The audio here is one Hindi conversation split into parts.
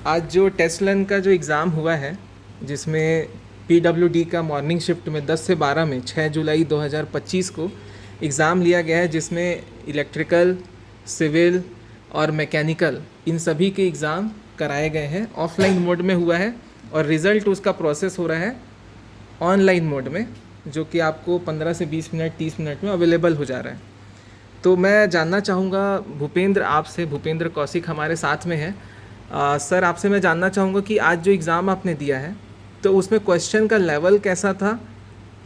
आज जो टेस्लन का जो एग्ज़ाम हुआ है, जिसमें पीडब्ल्यूडी का मॉर्निंग शिफ्ट में 10 से 12 में 6 जुलाई 2025 को एग्ज़ाम लिया गया है, जिसमें इलेक्ट्रिकल, सिविल और मैकेनिकल इन सभी के एग्ज़ाम कराए गए हैं। ऑफलाइन मोड में हुआ है और रिज़ल्ट उसका प्रोसेस हो रहा है ऑनलाइन मोड में, जो कि आपको 15 से 20 मिनट 30 मिनट में अवेलेबल हो जा रहा है। तो मैं जानना चाहूँगा भूपेंद्र, आपसे, भूपेंद्र कौशिक हमारे साथ में हैं। सर, आपसे मैं जानना चाहूँगा कि आज जो एग्ज़ाम आपने दिया है तो उसमें क्वेश्चन का लेवल कैसा था,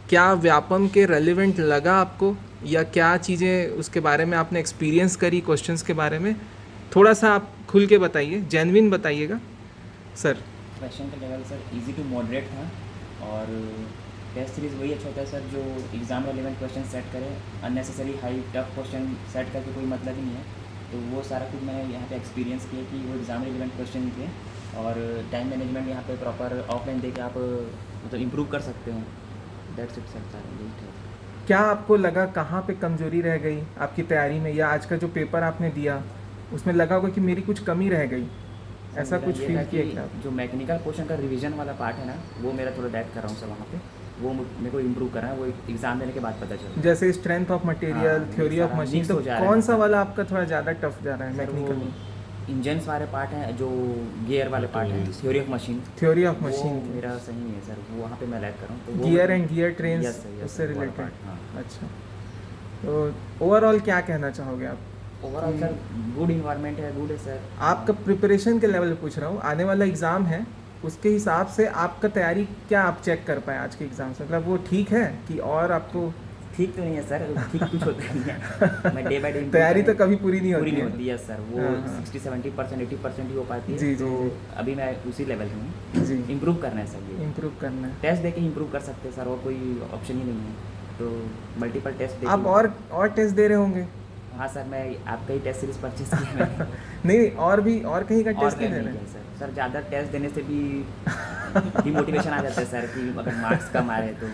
क्या व्यापम के रेलिवेंट लगा आपको, या क्या चीज़ें उसके बारे में आपने एक्सपीरियंस करी क्वेश्चंस के बारे में, थोड़ा सा आप खुल के बताइए, जेन्युइन बताइएगा सर। क्वेश्चन का level sir easy to moderate था और टेस्ट सीरीज़ वही अच्छा होता है सर जो एग्ज़ाम रेलेवेंट क्वेश्चन सेट करे। Unnecessary high tough question set करके कोई मतलब ही नहीं है। तो वो सारा कुछ मैंने यहाँ पे एक्सपीरियंस किया कि वो एग्ज़ाम रेलेवेंट क्वेश्चन थे और टाइम मैनेजमेंट यहाँ पे प्रॉपर ऑफलाइन देके आप मतलब इम्प्रूव कर सकते हो। दैट्स इट सर, सारा। क्या आपको लगा कहाँ पे कमजोरी रह गई आपकी तैयारी में, या आज का जो पेपर आपने दिया उसमें लगा होगा कि मेरी कुछ कमी रह गई, ऐसा कुछ फील किया क्या? जो मैकेनिकल पोर्शन का रिवीजन वाला पार्ट है ना, वो मेरा थोड़ा दैट कर रहा हूँ सर वहाँ पे, वो मेरे को इम्प्रूव करना है, वो एग्जाम देने के बाद पता चला। जैसे strength of material, theory of machine, तो कौन सा वाला आपका थोड़ा ज़्यादा टफ जा रहा है मैकेनिकल में? इंजन्स वाले पार्ट हैं, जो गियर वाले पार्ट हैं, theory of machine. Theory of machine मेरा सही नहीं है सर, वो वहाँ पे मैं लैग कर रहा हूँ। तो गियर एंड गियर ट्रेन्स उससे रिलेटेड। अच्छा, तो ओवरऑल क्या कहना चाहोगे आप? ओवरऑल सर गुड इन्वायरमेंट है, गुड है सर। आपका प्रिपरेशन के लेवल पे पूछ रहा हूँ, आने वाला एग्ज़ाम है उसके हिसाब से आपका तैयारी क्या आप चेक कर पाए आज के एग्ज़ाम से, मतलब वो ठीक है कि और आपको? ठीक तो नहीं है सर, ठीक कुछ होता नहीं है। मैं डे बाय डे तैयारी तो कभी पूरी नहीं होती है सर, वो 60-70% 80% ही हो पाती है। जी, तो जी। अभी मैं उसी लेवल में हूँ जी। इम्प्रूव करना है सर, ये इम्प्रूव करना है। टेस्ट देके इम्प्रूव कर सकते हैं सर, और कोई ऑप्शन ही नहीं है। तो मल्टीपल टेस्ट आप और टेस्ट दे रहे होंगे? हाँ सर, मैं आपका ही टेस्ट सीरीज परचेज किया मैंने। नहीं, और कहीं का टेस्ट नहीं दे रहे हैं सर। ज़्यादा टेस्ट देने से भी डिमोटिवेशन आ जाता है सर, कि अगर मार्क्स कम आ रहे तो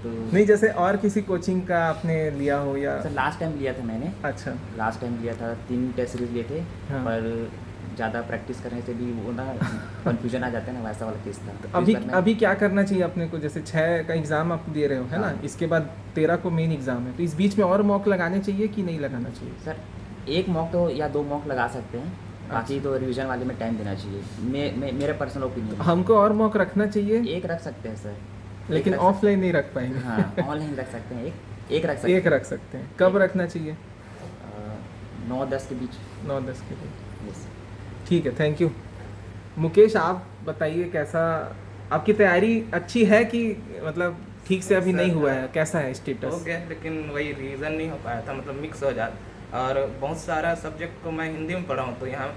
नहीं, जैसे और किसी कोचिंग का आपने लिया हो या? सर लास्ट टाइम लिया था मैंने। अच्छा, लास्ट टाइम लिया था, 3 टेस्ट सीरीज लिए थे। हाँ। पर ज़्यादा प्रैक्टिस करने से भी वो ना कन्फ्यूजन आ जाता है ना, वैसा वाला केस था। तो अभी क्या करना चाहिए अपने को? जैसे 6 का एग्ज़ाम आप दे रहे हो, है ना, इसके बाद 13 को मेन एग्ज़ाम है, तो इस बीच में और मॉक लगाने चाहिए कि नहीं लगाना चाहिए? सर 1 मॉक तो या 2 मॉक लगा सकते हैं, बाकी तो रिवीजन वाले में टाइम देना चाहिए। मेरे पर्सनल ओपिनियन। हमको और मॉक रखना चाहिए? 1 रख सकते हैं सर, लेकिन ऑफलाइन नहीं रख पाएंगे। हाँ, ऑनलाइन रख सकते हैं, एक रख सकते हैं। कब रखना चाहिए? 9-10 के बीच। 9-10 के बीच, ठीक है, थैंक यू। मुकेश, आप बताइए, कैसा आपकी तैयारी अच्छी है कि मतलब ठीक से अभी नहीं हुआ है, कैसा है स्टेटस? हो गया, लेकिन वही रीज़न नहीं हो पाया था, मतलब मिक्स हो जाता। और बहुत सारा सब्जेक्ट को मैं हिंदी में पढ़ा हूँ, तो यहाँ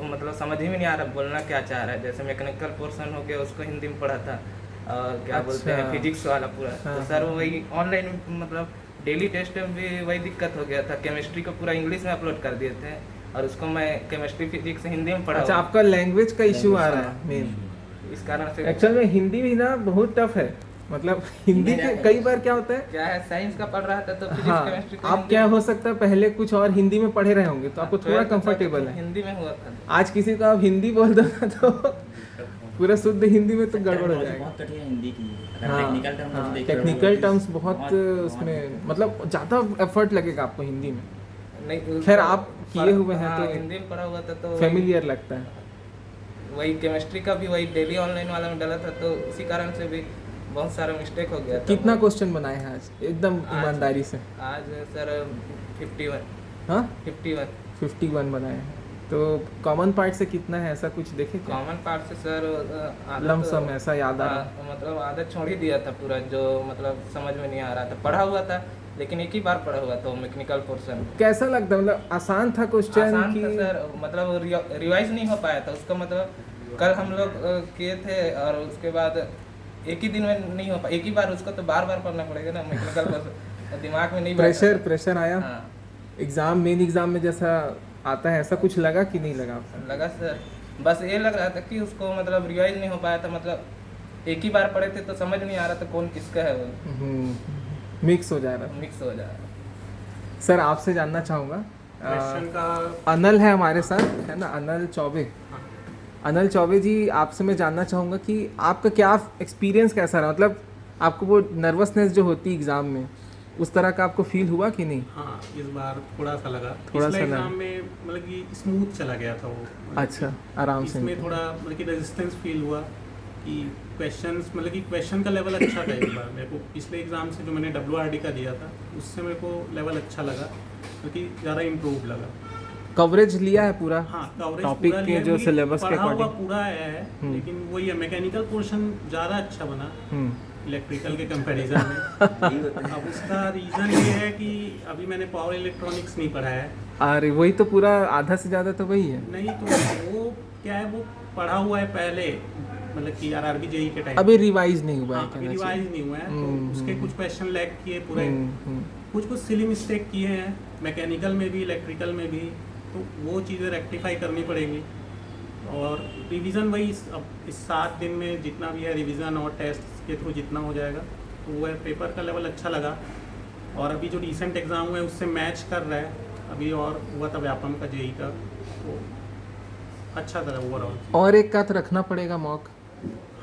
मतलब समझ ही में नहीं आ रहा बोलना क्या चाह रहा है। जैसे मैकेनिकल पोर्शन हो गया, उसको हिंदी में पढ़ा था, और क्या बोलते हैं फिजिक्स वाला पूरा। तो सर वही ऑनलाइन मतलब डेली टेस्ट में भी वही दिक्कत हो गया था। केमिस्ट्री को पूरा इंग्लिश में अपलोड कर दिए थे और उसको मैं केमिस्ट्री फिजिक्स हिंदी में पढ़ा। अच्छा, आपका लैंग्वेज का इशू आ रहा है मेन, इस कारण से। एक्चुअल में हिंदी भी ना बहुत टफ है, मतलब हिंदी के कई बार क्या होता है, क्या है, साइंस का पढ़ रहा था तो फिजिक्स हाँ, केमिस्ट्री तो आप क्या हो सकता है पहले कुछ और हिंदी में पढ़े रहे होंगे, तो आपको थोड़ा कंफर्टेबल है। हिंदी में हुआ था। आज किसी को आप हिंदी बोल दो ना तो पूरा शुद्ध हिंदी में तो गड़बड़ हो जाएगा। बहुत कठिन है हिंदी की। हाँ, टेक्निकल टर्म्स बहुत उसमें मतलब ज़्यादा एफर्ट लगेगा आपको हिंदी में। नहीं, खैर आप किए हुए हैं तो हिंदी में पढ़ा हुआ था, तो फेमिलियर लगता है। वही केमिस्ट्री का भी वही डेली ऑनलाइन वाला में डाला था, तो इसी कारण से भी बहुत सारा मिस्टेक हो गया था। कितना क्वेश्चन बनाए हैं आज, एकदम ईमानदारी से? आज सर 51। हाँ, 51 बनाए हैं। तो कॉमन पार्ट से कितना है, ऐसा कुछ देखे? कॉमन पार्ट से सर लमसम ऐसा याद आ रहा? मतलब आधा छोड़ ही दिया था पूरा, जो मतलब समझ में नहीं आ रहा था। पढ़ा हुआ था लेकिन एक ही बार पढ़ा हुआ था मैकेनिकल पोर्शन। कैसा लगता, मतलब आसान था क्वेश्चन? आसान था सर, मतलब रिवाइज नहीं हो पाया था उसका। मतलब कल हम लोग किए थे और उसके बाद एक ही दिन में नहीं हो पाया, एक ही बार उसको तो बार बार पढ़ना पड़ेगा ना मैकेनिकल पोर्शन, दिमाग में नहीं बैठा। प्रेशर आया? हाँ। एग्जाम, मेन एग्जाम में जैसा आता है ऐसा कुछ लगा कि नहीं लगा? लगा सर, बस ये लग रहा था कि उसको मतलब रिवाइज नहीं हो पाया था, मतलब एक ही बार पढ़े थे तो समझ नहीं आ रहा था कौन किसका है वो। मिक्स हो जा रहा। सर, आपसे जानना चाहूँगा, क्वेश्चन का अनल है हमारे साथ, है ना, अनल चौबे। अनिल चौबे जी, आपसे मैं जानना चाहूँगा कि आपका क्या एक्सपीरियंस कैसा रहा, मतलब आपको वो नर्वसनेस जो होती है एग्ज़ाम में, उस तरह का आपको फील हुआ कि नहीं? हाँ, इस बार थोड़ा सा लगा। थोड़ा पिछले सा लगा। एग्जाम में मतलब कि स्मूथ चला गया था वो। अच्छा, आराम से इसमें निकला। थोड़ा मतलब कि रेजिस्टेंस फील हुआ कि क्वेश्चंस मतलब कि क्वेश्चन का लेवल अच्छा था इस बार मेरे को। पिछले एग्जाम से जो मैंने WRD का दिया था उससे मेरे को लेवल अच्छा लगा, क्योंकि ज़्यादा इम्प्रूव लगा। कवरेज लिया है पूरा? हाँ, कवरेज टॉपिक पूरा के लिया, जो मेरी सिलेबस के पढ़ा हुआ अकॉर्डिंग। पूरा आया है, लेकिन वही है, मैकेनिकल पोर्शन ज़्यादा अच्छा बना इलेक्ट्रिकल के कंपैरिजन में। अब उसका रीज़न ये है कि अभी मैंने पावर इलेक्ट्रॉनिक्स नहीं पढ़ा है। अरे वही तो, पूरा आधा से ज़्यादा तो वही है। नहीं तो वो क्या है, वो पढ़ा हुआ है पहले, मतलब कि RRB JEE के टाइम। अभी रिवाइज नहीं हुआ है, हाँ, अभी कहना रिवाइज चाहिए। नहीं हुआ है, तो उसके कुछ क्वेश्चन लैग किए पूरे। हम्म। कुछ सिली मिस्टेक किए हैं मैकेनिकल में भी, इलेक्ट्रिकल में भी, तो वो चीज़ें रेक्टिफाई करनी पड़ेंगी। और रिवीजन वही अब इस 7 दिन में जितना भी है रिवीजन और टेस्ट के थ्रू जितना हो जाएगा, तो वो है। पेपर का लेवल अच्छा लगा, और अभी जो रिसेंट एग्ज़ाम हुआ है उससे मैच कर रहा है। अभी और हुआ था व्यापम का JEE का, वो अच्छा था ओवरऑल। और एक का तो रखना पड़ेगा मॉक,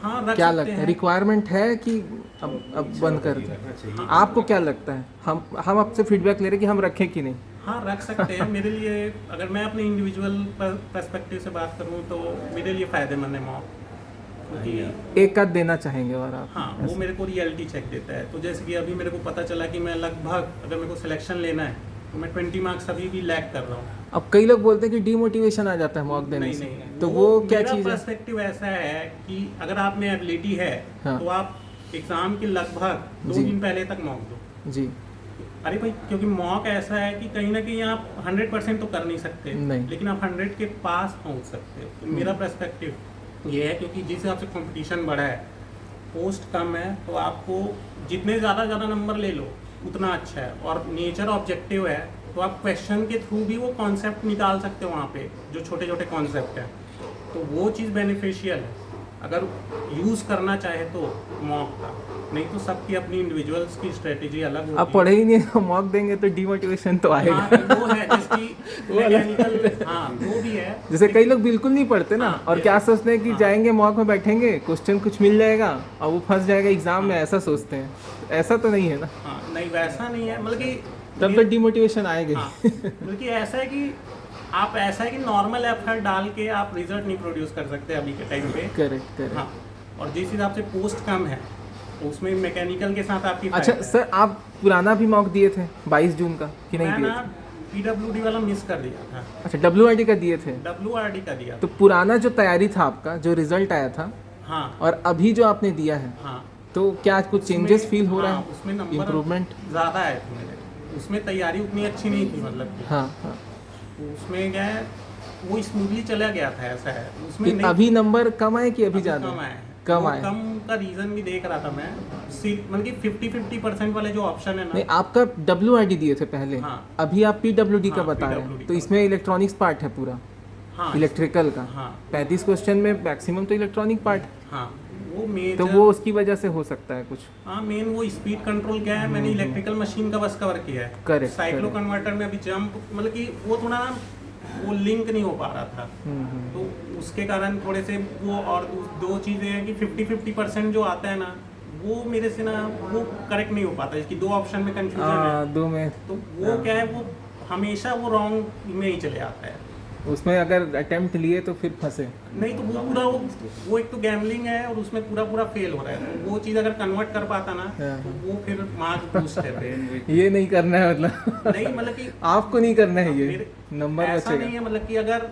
हाँ, रख क्या सकते लगता है? हैं। रिक्वायरमेंट है कि अब बंद कर दें? आपको क्या लगता है? हम आपसे फीडबैक ले रहे हैं कि हम रखें कि नहीं? हाँ, रख सकते हैं। मेरे लिए, अगर मैं अपने इंडिविजुअल पर्सपेक्टिव से बात करूँ तो मेरे लिए फ़ायदेमंद है मॉक, क्योंकि एक का देना चाहेंगे और आप? हाँ, वो मेरे को रियलिटी चेक देता है। तो जैसे कि अभी मेरे को पता चला कि मैं लगभग, अगर मेरे को सिलेक्शन लेना है तो मैं 20 मार्क्स अभी भी लैग कर रहा हूँ। अब कई लोग बोलते हैं कि डीमोटिवेशन आ जाता है मॉक देने नहीं से, नहीं, तो वो क्या मेरा चीज़ है? पर्सपेक्टिव ऐसा है कि अगर आप में एबिलिटी है, हाँ। तो आप एग्ज़ाम के लगभग 2 जी। दिन पहले तक मॉक दो। जी। अरे भाई, क्योंकि मॉक ऐसा है कि कहीं ना कहीं आप 100% तो कर नहीं सकते, नहीं। लेकिन आप 100 के पास पहुंच सकते हो। तो मेरा पर्सपेक्टिव ये है, क्योंकि जिस हिसाब से कंपटीशन बढ़ा है, पोस्ट कम है, तो आपको जितने ज़्यादा नंबर ले लो उतना अच्छा है। और नेचर ऑब्जेक्टिव है, तो आप क्वेश्चन के थ्रू भी वो कॉन्सेप्ट निकाल सकते हो वहाँ पे, जो छोटे छोटे कॉन्सेप्ट हैं, तो वो चीज़ बेनिफिशियल है अगर यूज़ करना चाहे तो मॉक का। नहीं तो सबकी अपनी इंडिविजुअल्स की स्ट्रेटेजी अलग होती है। आप पढ़े ही नहीं तो मॉक देंगे तो डीमोटिवेशन तो आएगा। हाँ, वो है जिसकी मैकेनिकल, हाँ वो भी है। जैसे कई लोग बिल्कुल नहीं पढ़ते ना, हाँ, और क्या सोचते हैं कि हाँ। जाएंगे मॉक में बैठेंगे, क्वेश्चन कुछ मिल जाएगा और वो फंस जाएगा एग्जाम में, ऐसा सोचते हैं। ऐसा तो नहीं है ना, हाँ, नहीं वैसा नहीं है, मतलब कि तब तो डिमोटिवेशन आएगा। हाँ, बल्कि ऐसा है कि आप, ऐसा है कि नॉर्मल एफर्ट डाल के आप रिजल्ट नहीं प्रोड्यूस कर सकते अभी के टाइम पे। करेक्ट। हाँ, और जिस हिसाब से पोस्ट कम है, तो उसमें मैकेनिकल के साथ आपकी अच्छा फायदा है। सर, आप पुराना भी मॉक दिए थे 22 जून का कि नहीं मैं दिए ना थे? PWD वाला मिस कर दिया था। अच्छा, WRD का दिए थे। WRD का दिया तो पुराना जो तैयारी था आपका, जो रिजल्ट आया था, हाँ और अभी जो आपने दिया है, हाँ, तो क्या कुछ चेंजेस फील हो रहा हाँ, है? उसमें नंबर इम्प्रूवमेंट? ज़्यादा आए थे मेरे। उसमें तैयारी उतनी अच्छी नहीं थी, मतलब कि हाँ हाँ। तो उसमें क्या है, वो स्मूथली चला गया था, ऐसा है उसमें। फिर नहीं, अभी नंबर कम आए कि अभी अभी ज़्यादा? कम आए हैं। कम वो आए। कम का रीज़न भी देख रहा था मैं, मतलब कि 50-50% वाले जो ऑप्शन है नहीं, ना। आपका WRD दिए थे पहले, हाँ। अभी आप PWD का हाँ, बता रहे हैं, PWD तो का इसमें इलेक्ट्रॉनिक्स पार्ट है पूरा, हाँ इलेक्ट्रिकल का। हाँ 35 क्वेश्चन में मैक्सिमम तो इलेक्ट्रॉनिक पार्ट है, हाँ, वो मेजर, तो वो उसकी वजह से हो सकता है कुछ। हाँ मेन वो स्पीड कंट्रोल क्या है, मैंने इलेक्ट्रिकल मशीन का बस कवर किया है। Correct, cyclo correct. कन्वर्टर में अभी जंप, मतलब कि वो थोड़ा ना वो लिंक नहीं हो पा रहा था, तो उसके कारण थोड़े से वो। और दो चीज़ें हैं कि 50-50% जो आता है ना, वो मेरे से ना वो करेक्ट नहीं हो पाता, इसकी 2 ऑप्शन में कंफ्यूजन है। दो में तो वो क्या है, वो हमेशा वो रॉन्ग में ही चले आता है। उसमें अगर अटेम्प्ट लिए तो फिर फंसे। नहीं तो वो पूरा वो एक तो गैम्बलिंग है, और उसमें पूरा फेल हो रहा है। तो वो चीज़ अगर कन्वर्ट कर पाता ना, हाँ। तो वो फिर मार्क्स बूस्ट है। ये नहीं करना है, मतलब नहीं, मतलब कि आपको नहीं करना है, ये मेरे- नंबर ऐसा नहीं बचेगा। है, मतलब कि अगर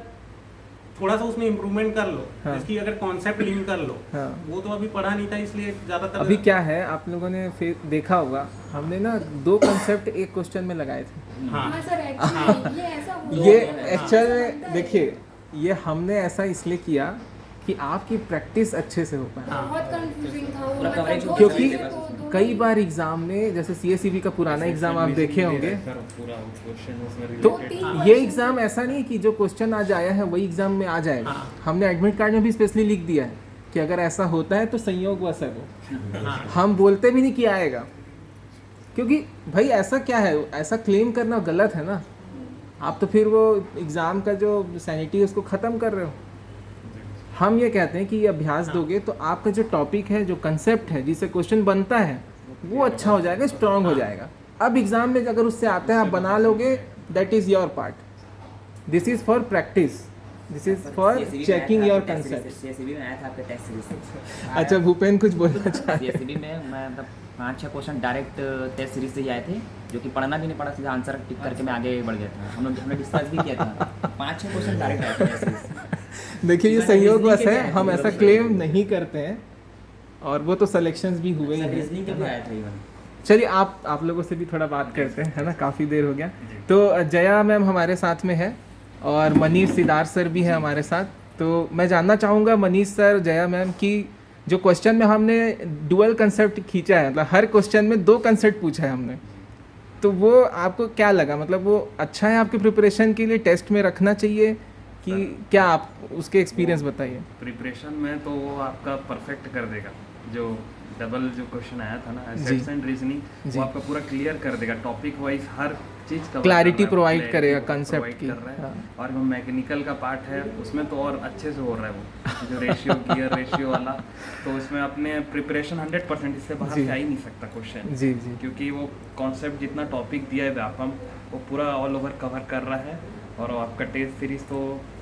थोड़ा सा उसमें इम्प्रूवमेंट कर लो, हाँ। जिसकी अगर कॉन्सेप्ट लिंक कर लो, हाँ। वो तो अभी पढ़ा नहीं था, इसलिए ज़्यादातर अभी क्या है, आप लोगों ने फिर देखा होगा, हमने ना 2 कंसेप्ट एक क्वेश्चन में लगाए थे। हाँ हाँ सर, एक्चुअली ये ऐसा हुआ ये है। एक्चुअल ऐसा में बनता है। देखिए, ये हमने ऐसा इसलिए किया कि आपकी प्रैक्टिस अच्छे से हो पाए, बहुत कंफ्यूजिंग था वो, पूरा मतलब coverage दो क्योंकि चीज़ें तो कई बार एग्जाम में, जैसे CSEB का पुराना एग्जाम आप देखे होंगे, तो ये एग्जाम ऐसा नहीं कि जो क्वेश्चन आज आया है वही एग्जाम में आ जाएगा। हाँ। हमने एडमिट कार्ड में भी स्पेशली लिख दिया है कि अगर ऐसा होता है तो संयोगवश है वो। हाँ हम बोलते भी नहीं कि आएगा, क्योंकि भाई ऐसा क्या है, ऐसा क्लेम करना गलत है ना। आप तो फिर वो एग्ज़ाम का जो सैनिटी है उसको ख़त्म कर रहे हो। हम ये कहते हैं कि ये अभ्यास दोगे तो आपका जो टॉपिक है, जो कंसेप्ट है, जिससे क्वेश्चन बनता है, वो अच्छा हो जाएगा, स्ट्रांग हो जाएगा। अब एग्जाम में अगर उससे आता है, आप बना लोगे, that is your part. This is for practice, this is for checking your concept. CSEB में आया था आपके टेस्ट सीरीज। अच्छा भूपेन कुछ बोलना चाहते हैं? सीएसईबी में मैं मतलब 5-6 क्वेश्चन डायरेक्ट टेस्ट सीरीज से ही आए थे, जो कि पढ़ना भी नहीं पड़ा, सीधा आंसर टिक करके मैं आगे बढ़ गया था। हमने डिस्कस भी किया था, 5-6 क्वेश्चन डायरेक्ट आए थे टेस्ट सीरीज से। देखिए ये संयोगवश है, हम ऐसा क्लेम नहीं करते हैं, और वो तो सिलेक्शंस भी हुए ही हैं। रीजनिंग के भी आया था इवन। चलिए आप लोगों से भी थोड़ा बात करते हैं, है ना, काफ़ी देर हो गया। तो जया मैम हमारे साथ में है और मनीष सिद्धार्थ सर भी है हमारे साथ। तो मैं जानना चाहूँगा मनीष सर, जया मैम, कि जो क्वेश्चन में हमने डुअल कंसेप्ट खींचा है, मतलब हर क्वेश्चन में 2 कंसेप्ट पूछा है हमने, तो वो आपको क्या लगा? मतलब वो अच्छा है आपके प्रिपरेशन के लिए, टेस्ट में रखना चाहिए कि क्या? आप उसके एक्सपीरियंस बताइए। प्रिपरेशन में तो वो आपका परफेक्ट कर देगा। जो डबल जो क्वेश्चन आया था ना, जी। सेट्स एंड रीजनिंग, जी। वो आपका पूरा क्लियर कर देगा, टॉपिक वाइज हर चीज़ का Clarity provide करेगा concept की। कर रहा है। हाँ। और वो मैकेनिकल का पार्ट है, उसमें तो और अच्छे से हो रहा है वो जो रेशियो गियर रेशियो वाला, तो उसमें अपने प्रिपरेशन 100%, इससे बाहर जी। से आ ही नहीं सकता क्वेश्चन। जी जी क्योंकि वो कॉन्सेप्ट जितना टॉपिक दिया है व्यापम, वो पूरा ऑल ओवर कवर कर रहा है। और आपका टेस्ट सीरीज तो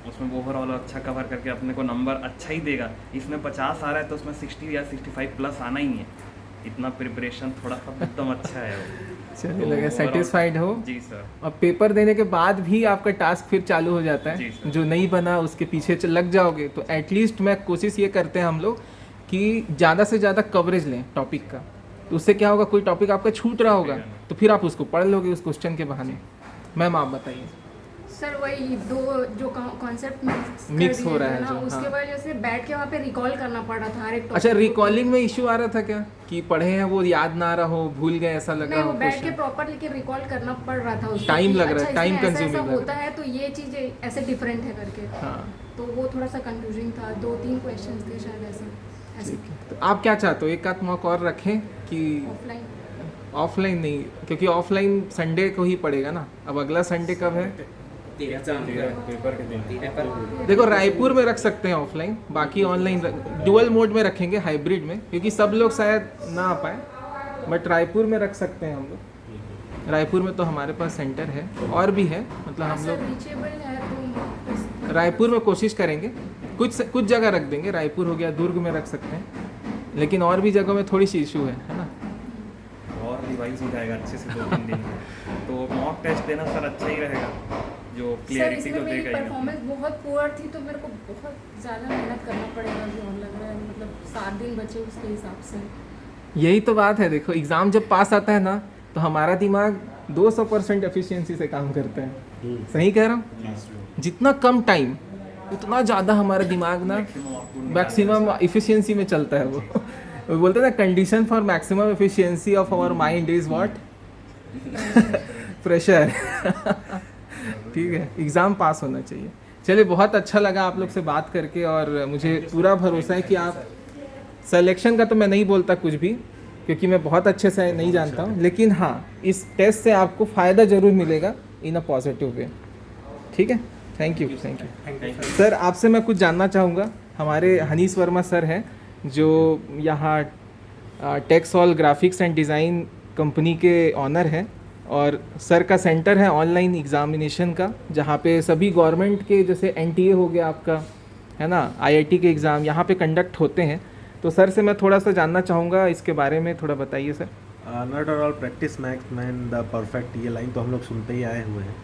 उसमें ओवरऑल अच्छा कवर करके अपने को नंबर अच्छा ही देगा। इसमें 50 आ रहा है तो उसमें 60 या 65 प्लस आना ही है। इतना प्रिपरेशन थोड़ा सा एकदम अच्छा है वो। चलिए तो लगे overall- सेटिस्फाइड हो। जी सर। और पेपर देने के बाद भी आपका टास्क फिर चालू हो जाता जी है, सर। जो नहीं बना उसके पीछे लग जाओगे तो एटलीस्ट मैं कोशिश ये करते हैं हम लोग कि ज़्यादा से ज़्यादा कवरेज लें टॉपिक का। तो उससे क्या होगा, कोई टॉपिक आपका छूट रहा होगा तो फिर आप उसको पढ़ लोगे उस क्वेश्चन के बहाने। मैम आप बताइए। सर वही 2 जो कॉन्सेप्ट Mix हो रहा है ना, जो, उसके हाँ। वजह से बैठ के वहाँ पे रिकॉल करना पड़ रहा था हर एक अच्छा, topic को। रिकॉलिंग में इशू आ रहा था क्या, कि पढ़े हैं वो याद ना आ रहा हो, भूल गए, ऐसा लग नहीं, रहा वो हो बैठ के क्वेश्चन? प्रॉपर लेके रिकॉल करना पड़ रहा था उसको। Time कि लग रहा है, अच्छा, time इसमें ऐसा consuming लग होता रहा है तो ये चीज़ ऐसे डिफरेंट है करके। हाँ तो वो थोड़ा सा कंफ्यूजिंग था, 2-3 क्वेश्चन थे शायद ऐसे ठीक है। तो आप क्या चाहते हो, एक आध मौका और रखें कि ऑफलाइन? ऑफलाइन नहीं, क्योंकि ऑफलाइन संडे को ही पड़ेगा ना। अब अगला संडे कब है? देखो रायपुर में रख सकते हैं ऑफलाइन, बाकी ऑनलाइन डुअल मोड में रखेंगे, हाइब्रिड में, क्योंकि सब लोग शायद ना आ पाए, बट रायपुर में रख सकते हैं हम लोग। रायपुर में तो हमारे पास सेंटर है और भी है, मतलब हम सर लोग रीचेबल है तो रायपुर में कोशिश करेंगे, कुछ जगह रख देंगे। रायपुर हो गया, दुर्ग में रख सकते हैं, लेकिन और भी जगहों में थोड़ी सी इशू है ना। और रिवाइज हो जाएगा अच्छे से 2-3 दिन में। तो मॉक टेस्ट देना सर अच्छा ही रहेगा, जो सर क्लियरिटी इसमें तो मेरी देगा ही। परफॉर्मेंस बहुत पुअर थी, तो मेरे को बहुत ज़्यादा मेहनत करना पड़ेगा अभी, और लग रहा है मतलब 7 दिन बचे उसके हिसाब से। यही तो बात है। देखो एग्ज़ाम जब पास आता है ना, तो हमारा दिमाग 200% एफिशिएंसी से काम करता है। सही कह रहा हूँ? जितना कम टाइम उतना ज़्यादा हमारा दिमाग ना मैक्सिमम एफिशिएंसी में चलता है। वो बोलते हैं ना, condition for maximum efficiency of our mind is what? Pressure. ठीक है, एग्ज़ाम पास होना चाहिए। चलिए, बहुत अच्छा लगा आप लोग से बात करके, और मुझे पूरा भरोसा है कि आप सिलेक्शन का तो मैं नहीं बोलता कुछ भी, क्योंकि मैं बहुत अच्छे से नहीं जानता हूँ, लेकिन हाँ इस टेस्ट से आपको फ़ायदा ज़रूर मिलेगा इन अ पॉजिटिव वे। ठीक है, थैंक यू। सर आपसे मैं कुछ जानना चाहूँगा। हमारे हनीश वर्मा सर हैं, जो यहाँ टेक्सॉल ग्राफिक्स एंड डिज़ाइन कंपनी के ऑनर हैं, और सर का सेंटर है ऑनलाइन एग्ज़ामिनेशन का, जहाँ पे सभी गवर्नमेंट के, जैसे NTA हो गया आपका, है ना, IIT के एग्ज़ाम यहाँ पे कंडक्ट होते हैं। तो सर से मैं थोड़ा सा जानना चाहूँगा इसके बारे में, थोड़ा बताइए sir. Not all practice max man the perfect, ये लाइन तो हम लोग सुनते ही आए हुए हैं।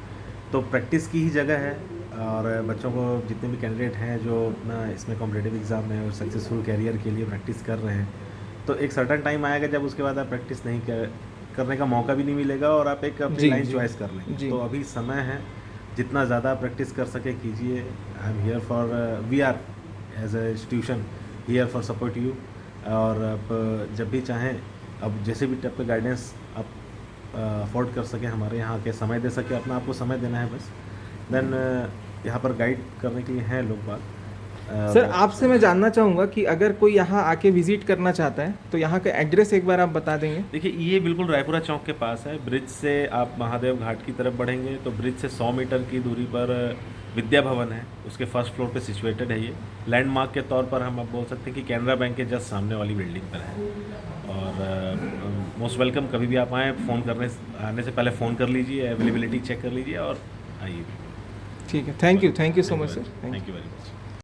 तो प्रैक्टिस की ही जगह है, और बच्चों को जितने भी कैंडिडेट हैं जो अपना इसमें कॉम्पिटिटिव एग्ज़ाम में और सक्सेसफुल कैरियर के लिए प्रैक्टिस कर रहे हैं, तो एक सर्टन टाइम आएगा जब उसके बाद आप प्रैक्टिस नहीं करने का मौका भी नहीं मिलेगा, और आप एक अपनी लाइन चॉइस कर लेंगे। तो अभी समय है, जितना ज़्यादा प्रैक्टिस कर सके कीजिए। I am here for, we are as a institution here for support you. और आप जब भी चाहें, अब जैसे भी टाइप का गाइडेंस आप अफोर्ड कर सकें, हमारे यहाँ के समय दे सके, अपना आपको समय देना है बस। देन यहाँ पर गाइड करने के लिए हैं लोग बात। सर आपसे मैं जानना चाहूँगा कि अगर कोई यहाँ आके विजिट करना चाहता है तो यहाँ का एड्रेस एक बार आप बता देंगे? देखिए, ये बिल्कुल रायपुरा चौक के पास है। ब्रिज से आप महादेव घाट की तरफ बढ़ेंगे तो ब्रिज से 100 मीटर की दूरी पर विद्या भवन है उसके फर्स्ट फ्लोर पे सिचुएटेड है ये। लैंडमार्क के तौर पर हम अब बोल सकते हैं कि कैनरा बैंक के जस्ट सामने वाली बिल्डिंग पर है। और मोस्ट वेलकम, कभी भी आप आएँ, आने से पहले फ़ोन कर लीजिए, अवेलेबिलिटी चेक कर लीजिए और आइए। ठीक है, thank you so much sir. Thank you very much.